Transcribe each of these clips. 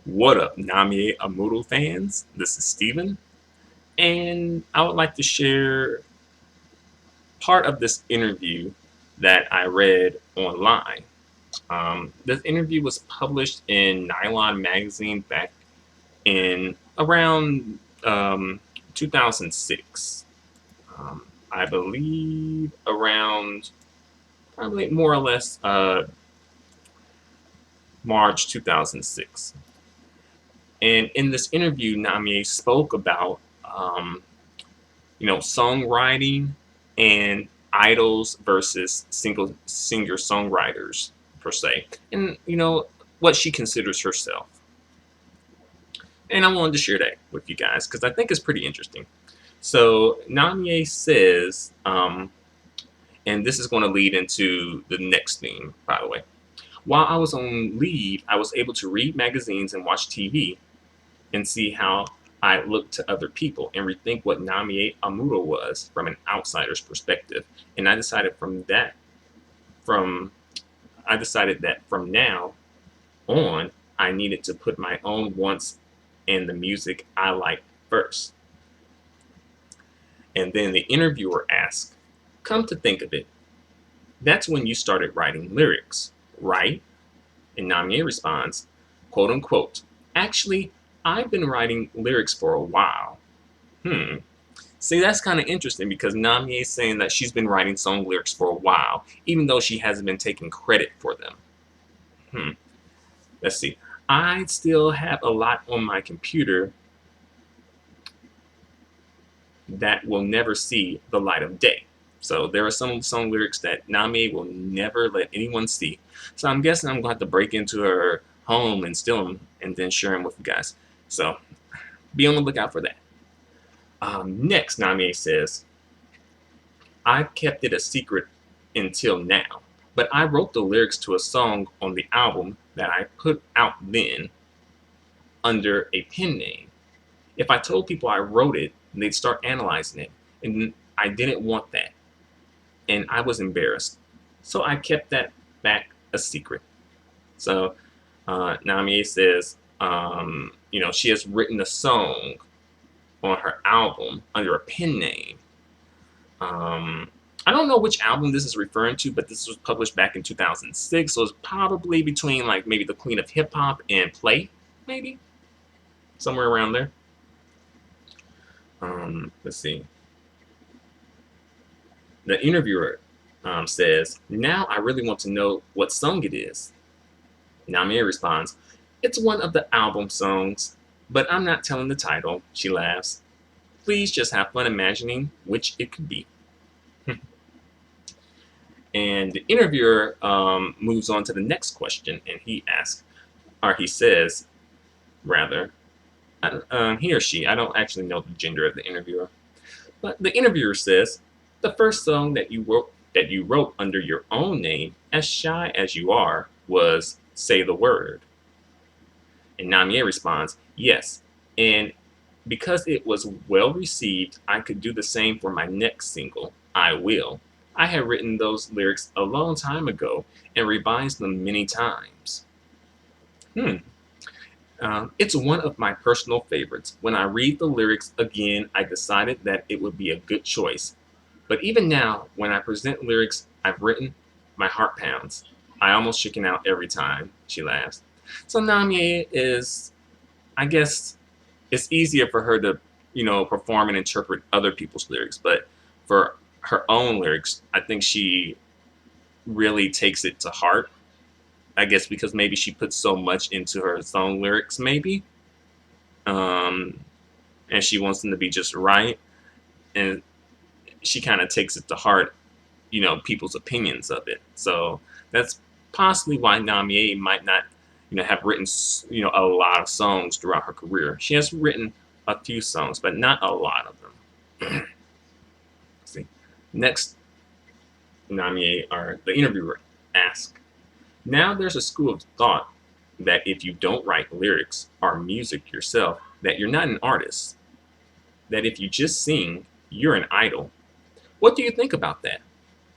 What up, Namie Amuro fans? This is Steven, and I would like to share part of this interview that I read online. This interview was published in Nylon magazine back in around 2006. I believe around probably more or less March 2006. And in this interview, Namie spoke about songwriting and idols versus single singer songwriters per se, and what she considers herself. And I wanted to share that with you guys because I think it's pretty interesting. So Namie says, and this is going to lead into the next theme, by the way. While I was on leave, I was able to read magazines and watch TV and see how I looked to other people and rethink what Namie Amuro was from an outsider's perspective. And from I decided that from now on, I needed to put my own wants and the music I like first. And then the interviewer asked, "Come to think of it, that's when you started writing lyrics, right?" And Namie responds, quote unquote, "Actually, I've been writing lyrics for a while." Hmm. See, that's kind of interesting because Namie is saying that she's been writing song lyrics for a while, even though she hasn't been taking credit for them. Hmm. Let's see. "I still have a lot on my computer that will never see the light of day." So there are some song lyrics that Namie will never let anyone see. So I'm guessing I'm going to have to break into her home and steal them and then share them with you guys. So be on the lookout for that. Next, Namie says, "I've kept it a secret until now, but I wrote the lyrics to a song on the album that I put out then under a pen name. If I told people I wrote it, they'd start analyzing it, and I didn't want that, and I was embarrassed. So I kept that back a secret." So Namie says, she has written a song on her album under a pen name. I don't know which album this is referring to, but this was published back in 2006, so it's probably between like maybe the Queen of Hip Hop and Play, maybe somewhere around there. Let's see. The interviewer says, "Now I really want to know what song it is." Namie responds, "It's one of the album songs, but I'm not telling the title." She laughs. "Please just have fun imagining which it could be." And the interviewer moves on to the next question, and he asks, or he says, rather, he or she, I don't actually know the gender of the interviewer, but the interviewer says, "The first song that you wrote under your own name, as shy as you are, was Say the Word." And Namie responds, "Yes, and because it was well received, I could do the same for my next single, I Will. I had written those lyrics a long time ago and revised them many times. Hmm. It's one of my personal favorites. When I read the lyrics again, I decided that it would be a good choice. But even now, when I present lyrics I've written, my heart pounds. I almost chicken out every time." She laughs. So Namie is, I guess, it's easier for her to, perform and interpret other people's lyrics. But for her own lyrics, I think she really takes it to heart. I guess because maybe she puts so much into her song lyrics, maybe, um, and she wants them to be just right, and she kind of takes it to heart, people's opinions of it. So that's possibly why Namie might not, have written, a lot of songs throughout her career. She has written a few songs, but not a lot of them. See, next, Namie, or the interviewer, asks, "Now there's a school of thought that if you don't write lyrics or music yourself, that you're not an artist. That if you just sing, you're an idol. What do you think about that?"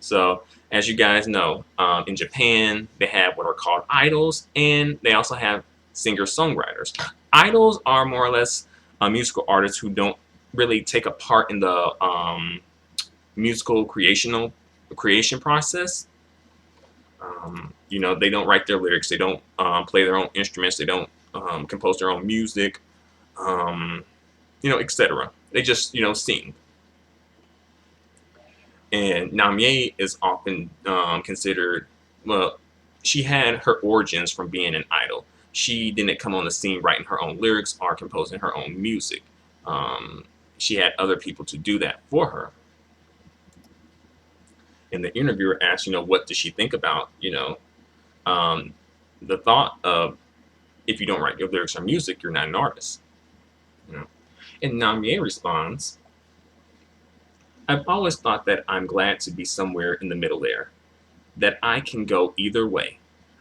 So, as you guys know, in Japan, they have what are called idols, and they also have singer-songwriters. Idols are more or less musical artists who don't really take a part in the musical creation process. You know, they don't write their lyrics, they don't play their own instruments, they don't compose their own music, you know, etc. They just, you know, sing. And Namie is often considered, well, she had her origins from being an idol. She didn't come on the scene writing her own lyrics or composing her own music. She had other people to do that for her. And the interviewer asked, you know, what does she think about, you know, the thought of if you don't write your lyrics or music, you're not an artist. You know? And Namie responds, I've always thought that I'm glad to be somewhere in the middle there, that I can go either way.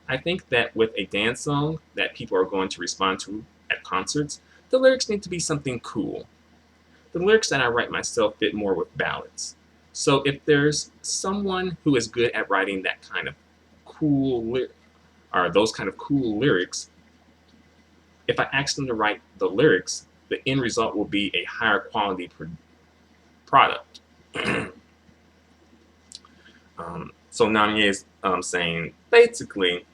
I think that with a dance song that people are going to respond to at concerts, the lyrics need to be something cool. The lyrics that I write myself fit more with ballads. So if there's someone who is good at writing that kind of or those kind of cool lyrics, if I ask them to write the lyrics, the end result will be a higher quality product. So Namie is saying, basically,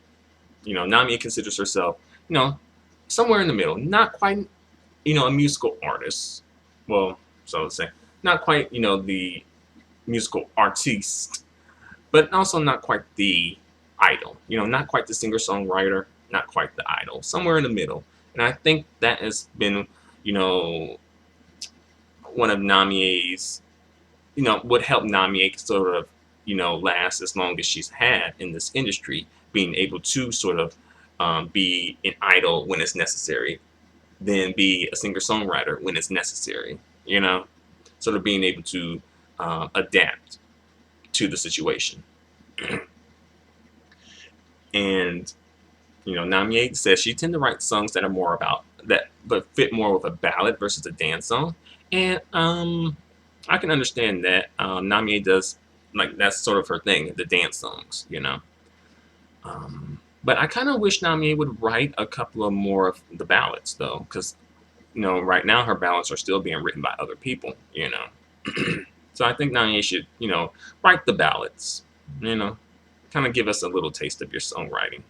you know, Namie considers herself, you know, somewhere in the middle, not quite, you know, a musical artist. Well, so to say, not quite, you know, the musical artiste, but also not quite the idol. You know, not quite the singer-songwriter, not quite the idol, somewhere in the middle. And I think that has been, you know, one of Namie's, you know, would help Namie sort of, you know, last as long as she's had in this industry, being able to sort of be an idol when it's necessary, then be a singer-songwriter when it's necessary, you know, sort of being able to adapt to the situation. And, you know, Namie says she tend to write songs that are more about that, but fit more with a ballad versus a dance song. And I can understand that. Namie does, like, that's sort of her thing, the dance songs, you know. But I kind of wish Namie would write a couple of more of the ballads, though, because, you know, right now her ballads are still being written by other people, you know. So I think Namie should, you know, write the ballads, you know, kind of give us a little taste of your songwriting.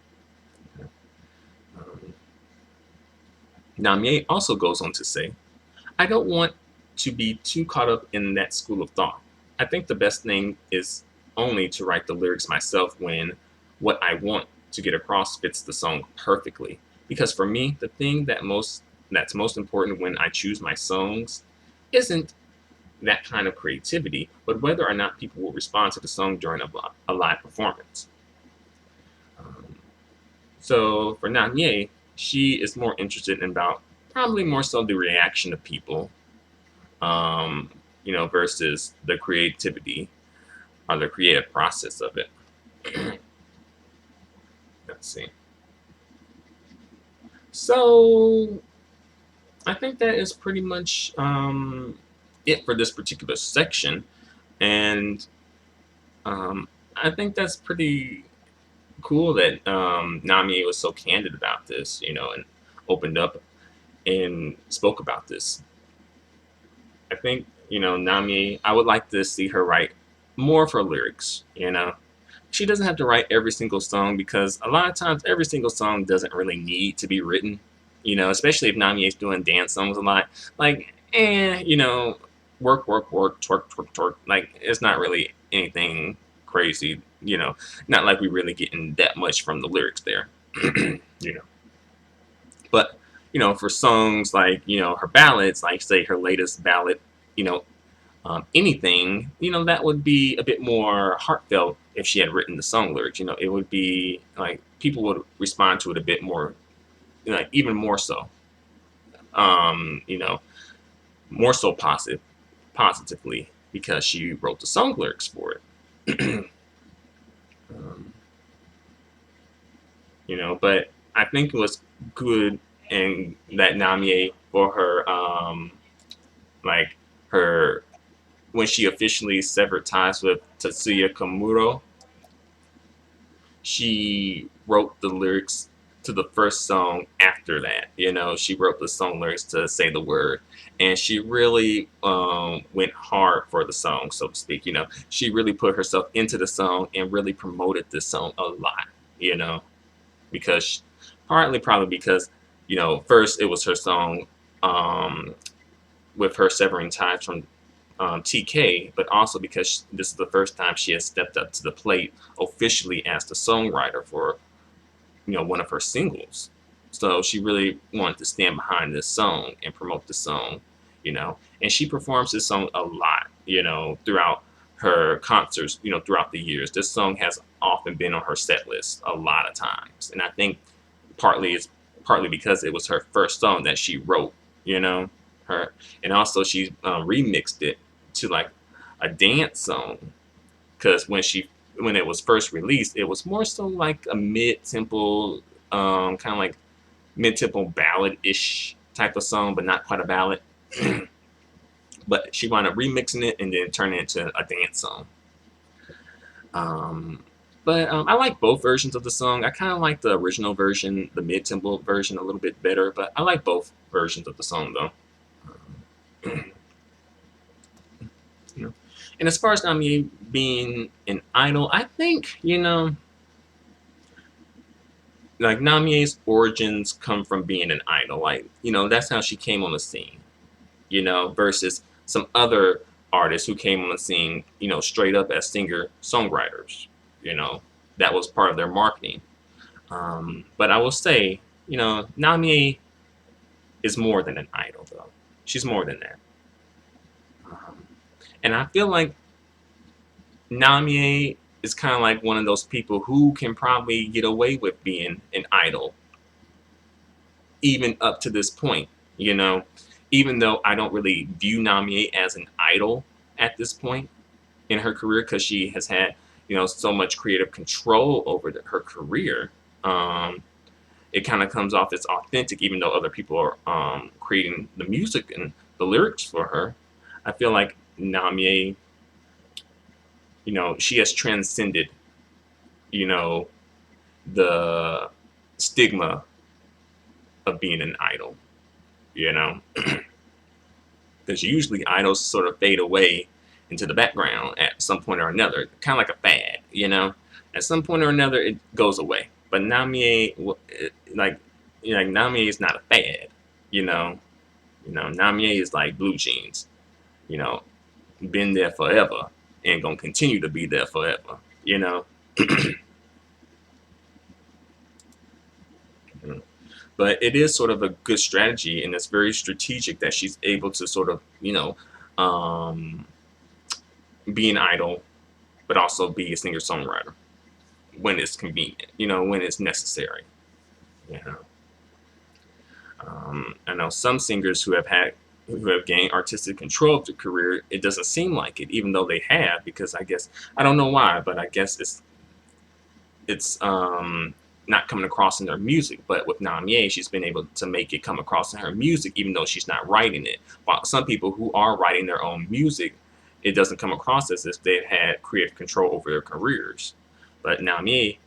Namie also goes on to say, I don't want to be too caught up in that school of thought. I think the best thing is only to write the lyrics myself when what I want to get across fits the song perfectly. Because for me, the thing that's most important when I choose my songs isn't that kind of creativity, but whether or not people will respond to the song during a live performance. So for Namie, she is more interested in about probably more so the reaction of people, you know, versus the creativity or the creative process of it. Let's see. So I think that is pretty much it for this particular section, and I think that's pretty cool that Namie was so candid about this, you know, and opened up and spoke about this. I think, you know, Namie, I would like to see her write more of her lyrics, you know. She doesn't have to write every single song because a lot of times every single song doesn't really need to be written, you know, especially if Namie is doing dance songs a lot. Like, you know, work, work, work, twerk, twerk, twerk. Like, it's not really anything crazy, you know, not like we really getting that much from the lyrics there, you know. But, you know, for songs like, you know, her ballads, like, say, her latest ballad, you know, anything, you know, that would be a bit more heartfelt if she had written the song lyrics. You know, it would be like people would respond to it a bit more, you know, like even more so. You know, more so positively because she wrote the song lyrics for it. You know, but I think it was good and that Namie for her, like her when she officially severed ties with Namie Amuro, she wrote the lyrics to the first song after that. You know, she wrote the song lyrics to Say the Word, and she really went hard for the song, so to speak. You know, she really put herself into the song and really promoted this song a lot. You know, because partly probably because, you know, first it was her song um, with her severing ties from TK, but also because this is the first time she has stepped up to the plate officially as the songwriter for, you know, one of her singles. So she really wanted to stand behind this song and promote the song, you know. And she performs this song a lot, you know, throughout her concerts, you know, throughout the years. This song has often been on her set list a lot of times. And I think partly because it was her first song that she wrote, you know, her, and also she remixed it to like a dance song, because when it was first released, it was more so like a mid-tempo, kind of like mid-tempo ballad-ish type of song, but not quite a ballad. But she wound up remixing it and then turning it into a dance song. But I like both versions of the song. I kind of like the original version, the mid-tempo version, a little bit better. But I like both versions of the song, though. You know. And as far as Namie being an idol, I think, you know, like Namie's origins come from being an idol. Like, you know, that's how she came on the scene, you know, versus some other artists who came on the scene, you know, straight up as singer-songwriters, you know, that was part of their marketing. But I will say, you know, Namie is more than an idol, though. She's more than that. Um, and I feel like Namie is kind of like one of those people who can probably get away with being an idol, even up to this point, you know, even though I don't really view Namie as an idol at this point in her career, because she has had, you know, so much creative control over her career. It kind of comes off as authentic, even though other people are creating the music and the lyrics for her. I feel like Namie, you know, she has transcended, you know, the stigma of being an idol, you know, because usually idols sort of fade away into the background at some point or another, kind of like a fad, you know. At some point or another, it goes away. But Namie, like, you know, Namie is not a fad, you know. You know, Namie is like blue jeans, you know, been there forever and gonna continue to be there forever, you know. But it is sort of a good strategy, and it's very strategic that she's able to sort of, you know, um, be an idol, but also be a singer-songwriter when it's convenient, you know, when it's necessary. You know, I know some singers who have gained artistic control of their career. It doesn't seem like it, even though they have, because I guess I don't know why, but I guess it's not coming across in their music. But with Namie, she's been able to make it come across in her music, even though she's not writing it. While some people who are writing their own music, it doesn't come across as if they've had creative control over their careers. But Namie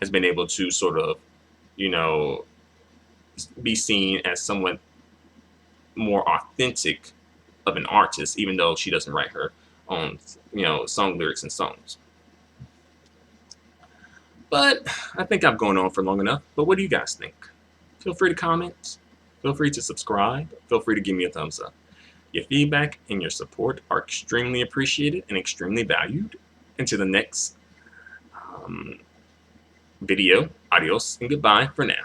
has been able to sort of, you know, be seen as somewhat more authentic of an artist, even though she doesn't write her own, you know, song lyrics and songs. But I think I've gone on for long enough. But what do you guys think? Feel free to comment. Feel free to subscribe. Feel free to give me a thumbs up. Your feedback and your support are extremely appreciated and extremely valued. Until the next video, adios and goodbye for now.